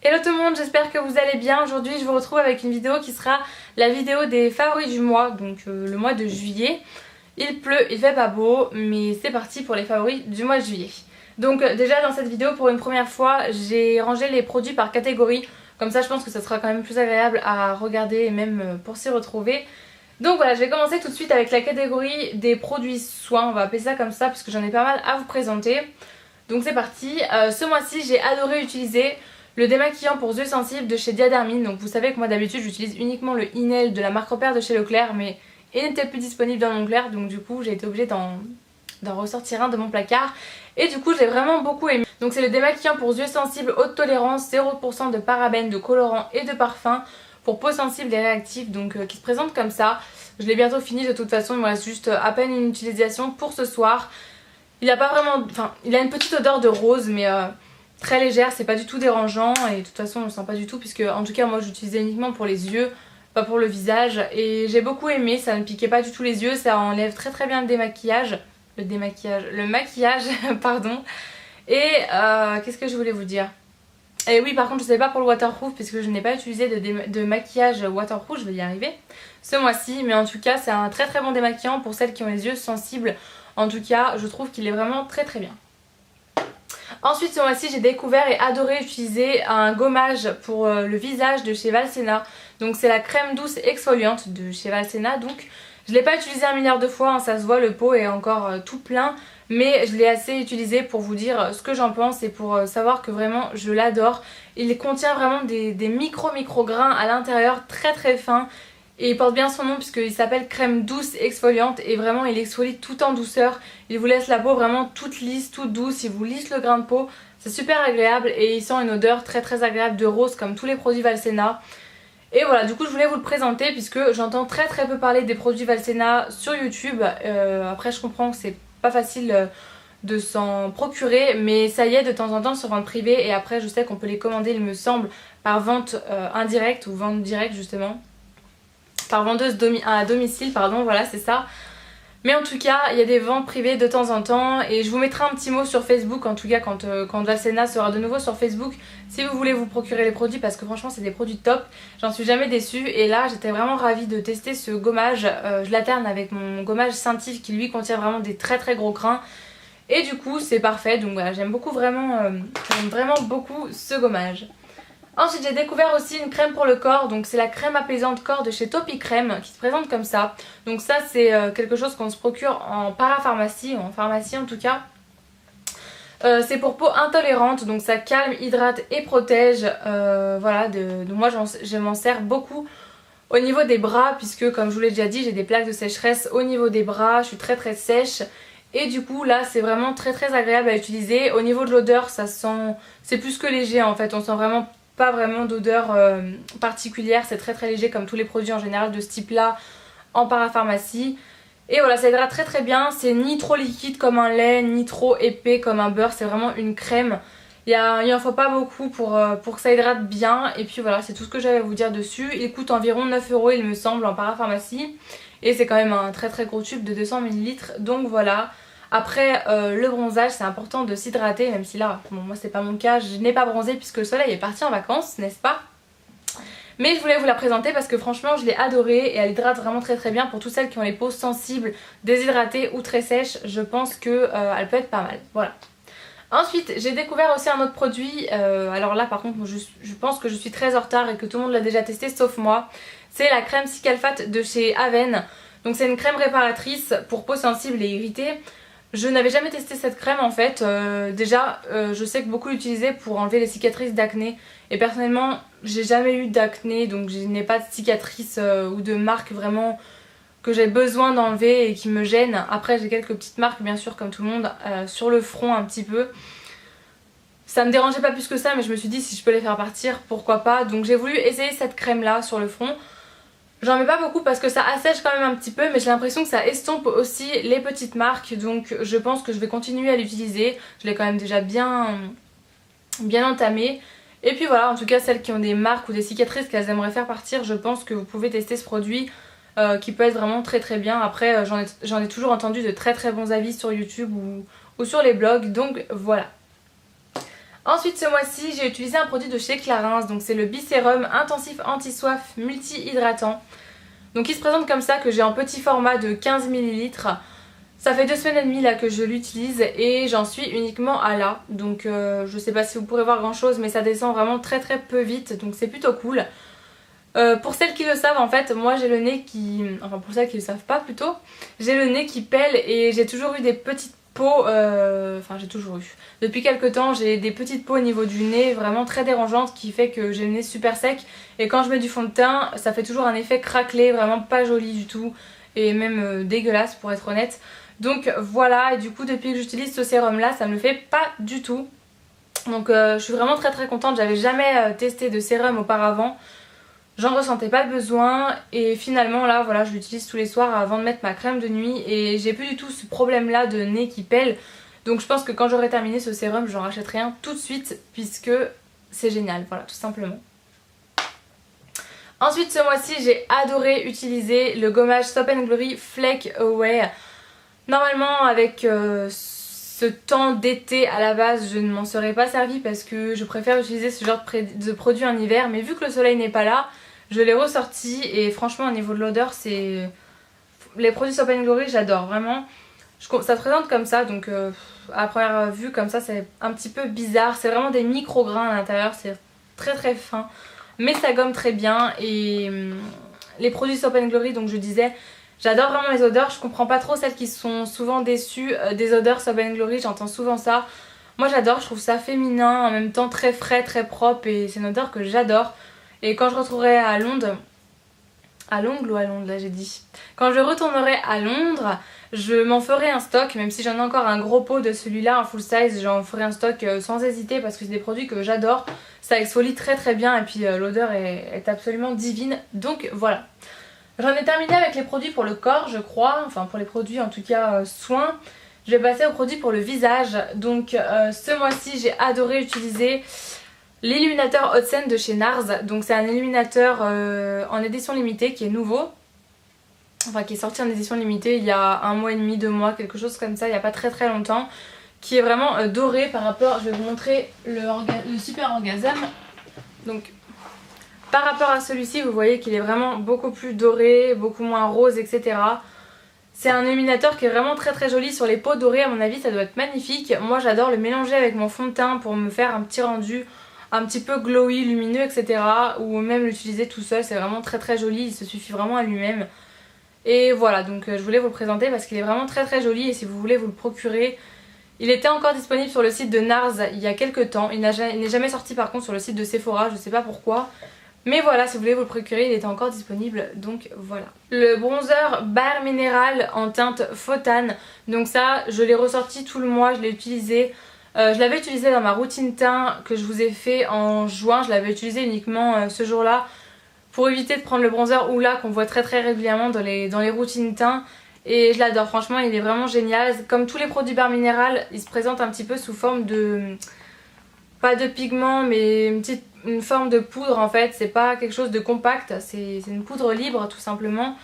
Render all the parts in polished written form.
Hello tout le monde, j'espère que vous allez bien. Aujourd'hui je vous retrouve avec une vidéo qui sera la vidéo des favoris du mois, donc le mois de juillet. Il pleut, il fait pas beau, mais c'est parti pour les favoris du mois de juillet. Donc déjà dans cette vidéo, pour une première fois, j'ai rangé les produits par catégorie. Comme ça je pense que ça sera quand même plus agréable à regarder et même pour s'y retrouver. Donc voilà, je vais commencer tout de suite avec la catégorie des produits soins, on va appeler ça comme ça parce que j'en ai pas mal à vous présenter. Donc c'est parti, ce mois-ci j'ai adoré utiliser le démaquillant pour yeux sensibles de chez Diadermine. Donc vous savez que moi d'habitude j'utilise uniquement le Inel de la marque Repère de chez Leclerc, mais il n'était plus disponible dans mon Leclerc, donc du coup j'ai été obligée d'en ressortir un de mon placard. Et du coup j'ai vraiment beaucoup aimé. Donc c'est le démaquillant pour yeux sensibles haute tolérance, 0% de parabènes, de colorants et de parfums pour peau sensible et réactive, donc qui se présente comme ça. Je l'ai bientôt fini de toute façon, il me reste juste à peine une utilisation pour ce soir. Il a pas vraiment, enfin il a une petite odeur de rose mais très légère, c'est pas du tout dérangeant et de toute façon on le sent pas du tout puisque en tout cas moi j'utilisais uniquement pour les yeux, pas pour le visage, et j'ai beaucoup aimé, ça ne piquait pas du tout les yeux, ça enlève très bien le démaquillage, le maquillage pardon. Et qu'est-ce que je voulais vous dire? Et oui, par contre je sais pas pour le waterproof puisque je n'ai pas utilisé de maquillage waterproof, je vais y arriver ce mois-ci, mais en tout cas c'est un très bon démaquillant pour celles qui ont les yeux sensibles. En tout cas je trouve qu'il est vraiment très bien. Ensuite ce mois-ci j'ai découvert et adoré utiliser un gommage pour le visage de chez Valsena. Donc c'est la crème douce exfoliante de chez Valsena. Donc je l'ai pas utilisé un milliard de fois, hein, ça se voit, le pot est encore tout plein. Mais je l'ai assez utilisé pour vous dire ce que j'en pense et pour savoir que vraiment je l'adore. Il contient vraiment des micro grains à l'intérieur très fins. Et il porte bien son nom puisqu'il s'appelle crème douce exfoliante et vraiment il exfolie tout en douceur. Il vous laisse la peau vraiment toute lisse, toute douce, il vous lisse le grain de peau. C'est super agréable et il sent une odeur très agréable de rose comme tous les produits Valsena. Et voilà, du coup je voulais vous le présenter puisque j'entends très peu parler des produits Valsena sur YouTube. Après je comprends que c'est pas facile de s'en procurer, mais ça y est, de temps en temps sur vente privée, et après je sais qu'on peut les commander il me semble par vente indirecte ou vente directe justement, par vendeuse à domicile, pardon, voilà c'est ça. Mais en tout cas il y a des ventes privées de temps en temps et je vous mettrai un petit mot sur Facebook en tout cas quand Valsena sera de nouveau sur Facebook si vous voulez vous procurer les produits, parce que franchement c'est des produits top, j'en suis jamais déçue. Et là j'étais vraiment ravie de tester ce gommage, je l'alterne avec mon gommage Scintiff qui lui contient vraiment des très gros grains et du coup c'est parfait. Donc voilà, j'aime vraiment beaucoup ce gommage. Ensuite j'ai découvert aussi une crème pour le corps, donc c'est la crème apaisante corps de chez Topi Crème qui se présente comme ça. Donc ça c'est quelque chose qu'on se procure en parapharmacie, ou en pharmacie en tout cas. C'est pour peau intolérante, donc ça calme, hydrate et protège. Voilà, donc moi je m'en sers beaucoup au niveau des bras puisque comme je vous l'ai déjà dit j'ai des plaques de sécheresse au niveau des bras, je suis très sèche. Et du coup là c'est vraiment très agréable à utiliser. Au niveau de l'odeur ça sent, c'est plus que léger en fait, on sent vraiment pas vraiment d'odeur particulière, c'est très léger comme tous les produits en général de ce type là en parapharmacie. Et voilà, ça hydrate très bien, c'est ni trop liquide comme un lait ni trop épais comme un beurre, c'est vraiment une crème. Il en faut pas beaucoup pour que ça hydrate bien. Et puis voilà, c'est tout ce que j'avais à vous dire dessus. Il coûte environ 9 € il me semble en parapharmacie. Et c'est quand même un très gros tube de 200 ml. Donc voilà. Après le bronzage, c'est important de s'hydrater, même si là, bon, moi c'est pas mon cas, je n'ai pas bronzé puisque le soleil est parti en vacances, n'est-ce pas? Mais je voulais vous la présenter parce que franchement je l'ai adorée et elle hydrate vraiment très bien pour toutes celles qui ont les peaux sensibles, déshydratées ou très sèches. Je pense que elle peut être pas mal, voilà. Ensuite j'ai découvert aussi un autre produit, alors là par contre je pense que je suis très en retard et que tout le monde l'a déjà testé sauf moi. C'est la crème Cicatrifate de chez Aven. Donc c'est une crème réparatrice pour peau sensible et irritée. Je n'avais jamais testé cette crème en fait. Déjà je sais que beaucoup l'utilisaient pour enlever les cicatrices d'acné et personnellement j'ai jamais eu d'acné, donc je n'ai pas de cicatrices ou de marques vraiment que j'ai besoin d'enlever et qui me gênent. Après j'ai quelques petites marques bien sûr comme tout le monde sur le front un petit peu. Ça me dérangeait pas plus que ça, mais je me suis dit si je peux les faire partir pourquoi pas. Donc j'ai voulu essayer cette crème là sur le front. J'en mets pas beaucoup parce que ça assèche quand même un petit peu, mais j'ai l'impression que ça estompe aussi les petites marques, donc je pense que je vais continuer à l'utiliser. Je l'ai quand même déjà bien entamée. Et puis voilà, en tout cas celles qui ont des marques ou des cicatrices qu'elles aimeraient faire partir, je pense que vous pouvez tester ce produit qui peut être vraiment très bien. Après j'en ai toujours entendu de très bons avis sur YouTube ou sur les blogs, donc voilà. Ensuite ce mois-ci j'ai utilisé un produit de chez Clarins, donc c'est le Bisérum Intensif Anti-Soif Multi-Hydratant. Donc il se présente comme ça, que j'ai en petit format de 15 ml. Ça fait 2 semaines et demie là que je l'utilise et j'en suis uniquement à là. Donc je sais pas si vous pourrez voir grand chose, mais ça descend vraiment très peu vite, donc c'est plutôt cool. Pour celles qui le savent, en fait, moi j'ai le nez qui... Enfin pour celles qui le savent pas plutôt, j'ai le nez qui pèle et j'ai toujours eu des petites peaux... Enfin j'ai toujours eu. Depuis quelques temps j'ai des petites peaux au niveau du nez vraiment très dérangeantes qui fait que j'ai le nez super sec. Et quand je mets du fond de teint, ça fait toujours un effet craquelé, vraiment pas joli du tout. Et même dégueulasse pour être honnête. Donc voilà, et du coup depuis que j'utilise ce sérum là, ça me le fait pas du tout. Donc je suis vraiment très contente, j'avais jamais testé de sérum auparavant. J'en ressentais pas le besoin et finalement là voilà, je l'utilise tous les soirs avant de mettre ma crème de nuit et j'ai plus du tout ce problème là de nez qui pèle. Donc je pense que quand j'aurai terminé ce sérum, j'en rachèterai un tout de suite puisque c'est génial, voilà, tout simplement. Ensuite ce mois-ci j'ai adoré utiliser le gommage Stop & Glory Flake Away. Normalement avec ce temps d'été à la base je ne m'en serais pas servi parce que je préfère utiliser ce genre de produit en hiver, mais vu que le soleil n'est pas là, je l'ai ressorti et franchement au niveau de l'odeur c'est... Les produits Stop & Glory j'adore vraiment. Ça se présente comme ça, donc à première vue comme ça c'est un petit peu bizarre. C'est vraiment des micro-grains à l'intérieur, c'est très fin, mais ça gomme très bien. Et les produits Stop & Glory, donc je disais, j'adore vraiment les odeurs. Je comprends pas trop celles qui sont souvent déçues des odeurs Stop & Glory, j'entends souvent ça. Moi j'adore, je trouve ça féminin, en même temps très frais, très propre, et c'est une odeur que j'adore. Et quand je retrouverai à Londres... À Londres ou à Londres là j'ai dit. Quand je retournerai à Londres, je m'en ferai un stock, même si j'en ai encore un gros pot de celui-là, un full size, j'en ferai un stock sans hésiter parce que c'est des produits que j'adore. Ça exfolie très bien et puis l'odeur est absolument divine. Donc voilà. J'en ai terminé avec les produits pour le corps je crois, enfin pour les produits en tout cas soins. Je vais passer aux produits pour le visage. Donc ce mois-ci j'ai adoré utiliser... l'illuminateur Haute Scène de chez NARS. Donc c'est un illuminateur en édition limitée qui est nouveau. Enfin qui est sorti en édition limitée il y a 1 mois et demi, 2 mois, quelque chose comme ça, il n'y a pas très longtemps. Qui est vraiment doré par rapport, je vais vous montrer le Super Orgasm. Donc par rapport à celui-ci vous voyez qu'il est vraiment beaucoup plus doré, beaucoup moins rose, etc. C'est un illuminateur qui est vraiment très joli sur les peaux dorées, à mon avis ça doit être magnifique. Moi j'adore le mélanger avec mon fond de teint pour me faire un petit rendu un petit peu glowy, lumineux, etc. Ou même l'utiliser tout seul, c'est vraiment très joli, il se suffit vraiment à lui-même. Et voilà, donc je voulais vous le présenter parce qu'il est vraiment très joli et si vous voulez vous le procurer. Il était encore disponible sur le site de NARS il y a quelques temps, il n'est jamais sorti par contre sur le site de Sephora, je sais pas pourquoi. Mais voilà, si vous voulez vous le procurer, il était encore disponible, donc voilà. Le bronzer Bare Mineral en teinte Photane, donc ça je l'ai ressorti tout le mois, je l'ai utilisé. Je l'avais utilisé dans ma routine teint que je vous ai fait en juin, je l'avais utilisé uniquement ce jour-là pour éviter de prendre le bronzer Hoola qu'on voit très régulièrement dans les routines teint. Et je l'adore, franchement il est vraiment génial. Comme tous les produits Bare Mineral, il se présente un petit peu sous forme de... pas de pigment mais une forme de poudre en fait. C'est pas quelque chose de compact, c'est une poudre libre tout simplement.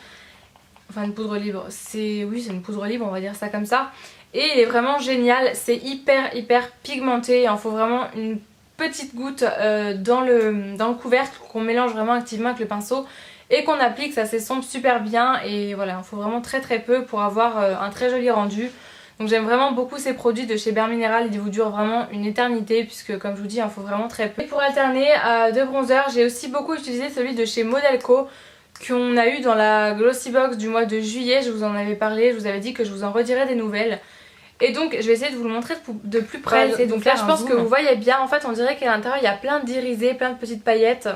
Enfin une poudre libre, oui c'est une poudre libre on va dire ça comme ça. Et il est vraiment génial, c'est hyper pigmenté, il en faut vraiment une petite goutte dans le couvercle qu'on mélange vraiment activement avec le pinceau et qu'on applique, ça s'estompe super bien et voilà, il en faut vraiment très peu pour avoir un très joli rendu. Donc j'aime vraiment beaucoup ces produits de chez Bare Mineral, ils vous durent vraiment une éternité puisque comme je vous dis il en faut vraiment très peu. Et pour alterner de bronzer, j'ai aussi beaucoup utilisé celui de chez Modelco qu'on a eu dans la Glossy Box du mois de juillet, je vous en avais parlé, je vous avais dit que je vous en redirais des nouvelles. Et donc je vais essayer de vous le montrer de plus près. Ouais, donc là je pense que vous voyez bien, en fait on dirait qu'à l'intérieur il y a plein d'irisés, plein de petites paillettes.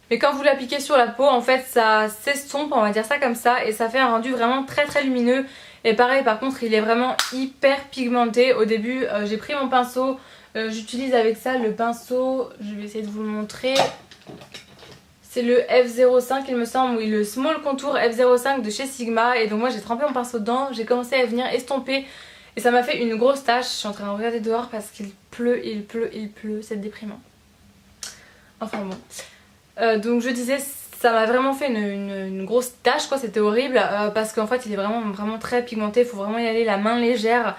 Mais quand vous l'appliquez sur la peau en fait ça s'estompe, on va dire ça comme ça, et ça fait un rendu vraiment très lumineux. Et pareil par contre il est vraiment hyper pigmenté. Au début j'ai pris mon pinceau, j'utilise avec ça le pinceau, je vais essayer de vous le montrer. C'est le F05 il me semble, oui le Small Contour F05 de chez Sigma. Et donc moi j'ai trempé mon pinceau dedans, j'ai commencé à venir estomper et ça m'a fait une grosse tache. Je suis en train de regarder dehors parce qu'il pleut, c'est déprimant. Enfin bon. Donc je disais, ça m'a vraiment fait une grosse tache quoi, c'était horrible parce qu'en fait il est vraiment très pigmenté, il faut vraiment y aller la main légère.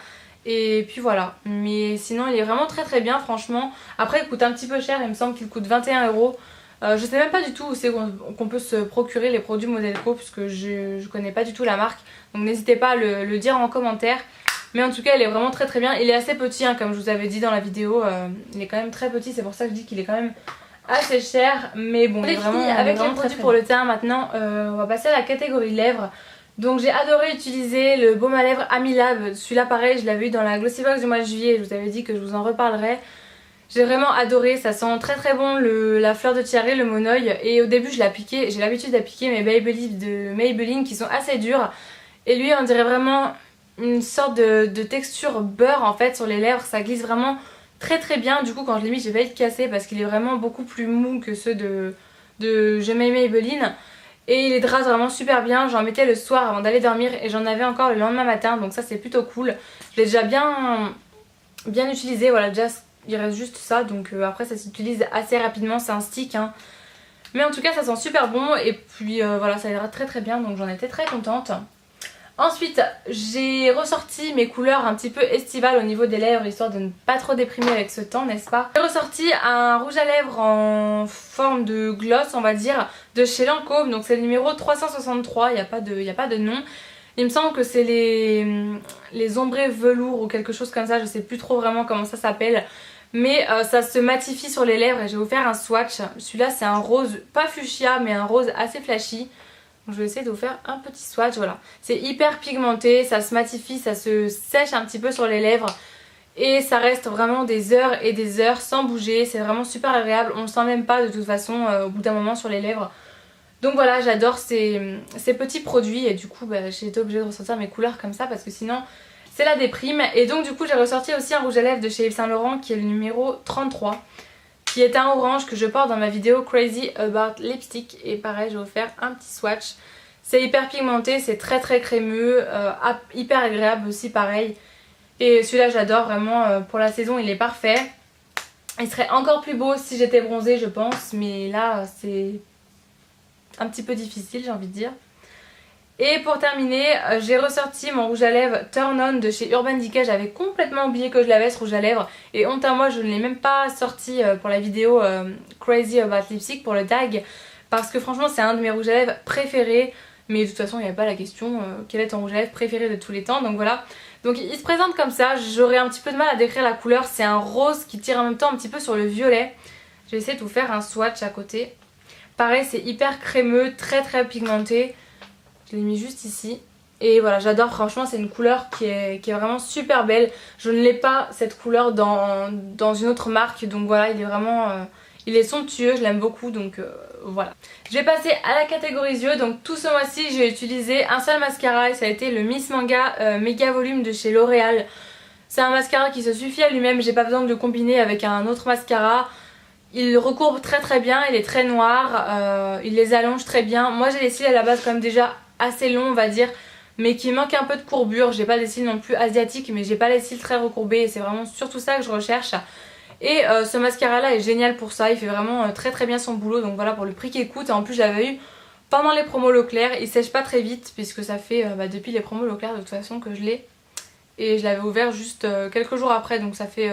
et puis voilà. Mais sinon il est vraiment très bien franchement. Après il coûte un petit peu cher, il me semble qu'il coûte 21 €. Je sais même pas du tout où c'est qu'on peut se procurer les produits Modelco puisque je connais pas du tout la marque. Donc n'hésitez pas à le dire en commentaire. Mais en tout cas il est vraiment très bien. Il est assez petit hein, comme je vous avais dit dans la vidéo. Il est quand même très petit, c'est pour ça que je dis qu'il est quand même assez cher. Mais bon il est vraiment avec les produits pour le teint maintenant. On va passer à la catégorie lèvres. Donc j'ai adoré utiliser le baume à lèvres Amilab. Celui-là pareil je l'avais eu dans la Glossybox du mois de juillet. Je vous avais dit que je vous en reparlerai. J'ai vraiment adoré, ça sent très bon la fleur de tiare, le monoeil. Et au début je l'appliquais, j'ai l'habitude d'appliquer mes Babyliss de Maybelline qui sont assez durs. Et lui on dirait vraiment une sorte de texture beurre en fait sur les lèvres. Ça glisse vraiment très bien. Du coup quand je l'ai mis j'ai failli le casser parce qu'il est vraiment beaucoup plus mou que ceux de Je M'aime Maybelline. Et il hydrate vraiment super bien. J'en mettais le soir avant d'aller dormir et j'en avais encore le lendemain matin. Donc ça c'est plutôt cool. Je l'ai déjà bien utilisé, voilà déjà. Il reste juste ça, donc après ça s'utilise assez rapidement, c'est un stick hein. Mais en tout cas ça sent super bon et puis voilà ça hydrate très bien, donc j'en étais très contente. Ensuite j'ai ressorti mes couleurs un petit peu estivales au niveau des lèvres, histoire de ne pas trop déprimer avec ce temps, n'est-ce pas. J'ai ressorti un rouge à lèvres en forme de gloss on va dire, de chez Lancôme, donc c'est le numéro 363, il n'y a pas de nom. Il me semble que c'est les ombrés velours ou quelque chose comme ça, je sais plus trop vraiment comment ça s'appelle. Mais ça se matifie sur les lèvres et je vais vous faire un swatch. Celui-là c'est un rose, pas fuchsia mais un rose assez flashy. Donc je vais essayer de vous faire un petit swatch, voilà. C'est hyper pigmenté, ça se matifie, ça se sèche un petit peu sur les lèvres. Et ça reste vraiment des heures et des heures sans bouger, c'est vraiment super agréable. On le sent même pas de toute façon au bout d'un moment sur les lèvres. Donc voilà, j'adore ces petits produits et du coup j'ai été obligée de ressortir mes couleurs comme ça parce que sinon c'est la déprime. Et donc du coup j'ai ressorti aussi un rouge à lèvres de chez Yves Saint Laurent qui est le numéro 33, qui est un orange que je porte dans ma vidéo Crazy About Lipstick. Et pareil je vais vous faire un petit swatch. C'est hyper pigmenté, c'est très crémeux, hyper agréable aussi pareil. Et celui-là j'adore vraiment, pour la saison il est parfait. Il serait encore plus beau si j'étais bronzée je pense, mais là c'est un petit peu difficile j'ai envie de dire. Et pour terminer, j'ai ressorti mon rouge à lèvres Turn On de chez Urban Decay. J'avais complètement oublié que je l'avais ce rouge à lèvres. Et honte à moi, je ne l'ai même pas sorti pour la vidéo Crazy About Lipstick pour le tag. Parce que franchement, c'est un de mes rouges à lèvres préférés. Mais de toute façon, il n'y a pas la question quel est ton rouge à lèvres préféré de tous les temps. Donc voilà. Donc il se présente comme ça. J'aurais un petit peu de mal à décrire la couleur. C'est un rose qui tire en même temps un petit peu sur le violet. Je vais essayer de vous faire un swatch à côté. Pareil, c'est hyper crémeux, très pigmenté. Je l'ai mis juste ici. Et voilà, j'adore, franchement c'est une couleur qui est vraiment super belle. Je ne l'ai pas cette couleur dans une autre marque. Donc voilà, il est vraiment il est somptueux, je l'aime beaucoup. Donc voilà. Je vais passer à la catégorie yeux. Donc tout ce mois-ci j'ai utilisé un seul mascara et ça a été le Miss Manga Méga Volume de chez L'Oréal. C'est un mascara qui se suffit à lui-même, j'ai pas besoin de le combiner avec un autre mascara. Il recourbe très bien, il est très noir, il les allonge très bien. Moi j'ai les cils à la base quand même déjà assez longs on va dire, mais qui manque un peu de courbure. J'ai pas des cils non plus asiatiques mais j'ai pas les cils très recourbés et c'est vraiment surtout ça que je recherche. Et ce mascara là est génial pour ça, il fait vraiment très bien son boulot. Donc voilà, pour le prix qu'il coûte, et en plus j'avais eu pendant les promos Leclerc. Il sèche pas très vite puisque ça fait depuis les promos Leclerc de toute façon que je l'ai. Et je l'avais ouvert juste quelques jours après, donc ça fait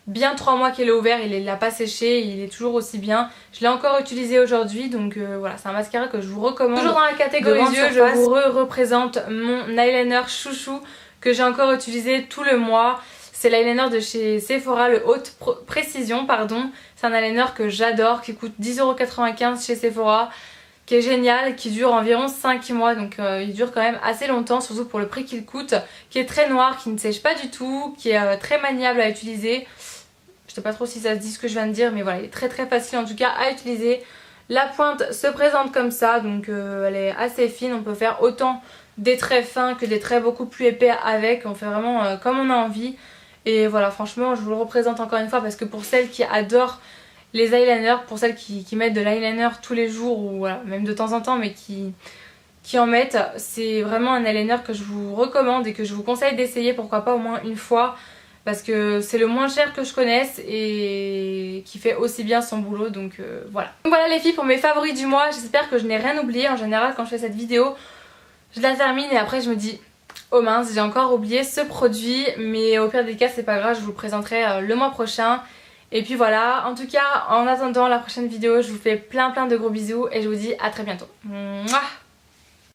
bien 3 mois qu'il est ouvert. Il n'a pas séché, il est toujours aussi bien. Je l'ai encore utilisé aujourd'hui, donc voilà, c'est un mascara que je vous recommande. Toujours dans la catégorie yeux, je vous représente mon eyeliner chouchou que j'ai encore utilisé tout le mois. C'est l'eyeliner de chez Sephora, le Haute Précision pardon. C'est un eyeliner que j'adore, qui coûte 10,95 € chez Sephora, qui est génial, qui dure environ 5 mois, donc il dure quand même assez longtemps, surtout pour le prix qu'il coûte, qui est très noir, qui ne sèche pas du tout, qui est très maniable à utiliser. Je sais pas trop si ça se dit ce que je viens de dire, mais voilà, il est très facile en tout cas à utiliser. La pointe se présente comme ça, donc elle est assez fine, on peut faire autant des traits fins que des traits beaucoup plus épais avec, on fait vraiment comme on a envie. Et voilà, franchement je vous le représente encore une fois parce que pour celles qui adorent les eyeliners, pour celles qui mettent de l'eyeliner tous les jours ou voilà, même de temps en temps mais qui en mettent, c'est vraiment un eyeliner que je vous recommande et que je vous conseille d'essayer, pourquoi pas au moins une fois, parce que c'est le moins cher que je connaisse et qui fait aussi bien son boulot. Donc voilà. Donc voilà les filles pour mes favoris du mois, j'espère que je n'ai rien oublié. En général quand je fais cette vidéo je la termine et après je me dis Oh mince, j'ai encore oublié ce produit, mais au pire des cas c'est pas grave, je vous le présenterai le mois prochain. Et puis voilà, en tout cas en attendant la prochaine vidéo, je vous fais plein de gros bisous et je vous dis à très bientôt. Mouah.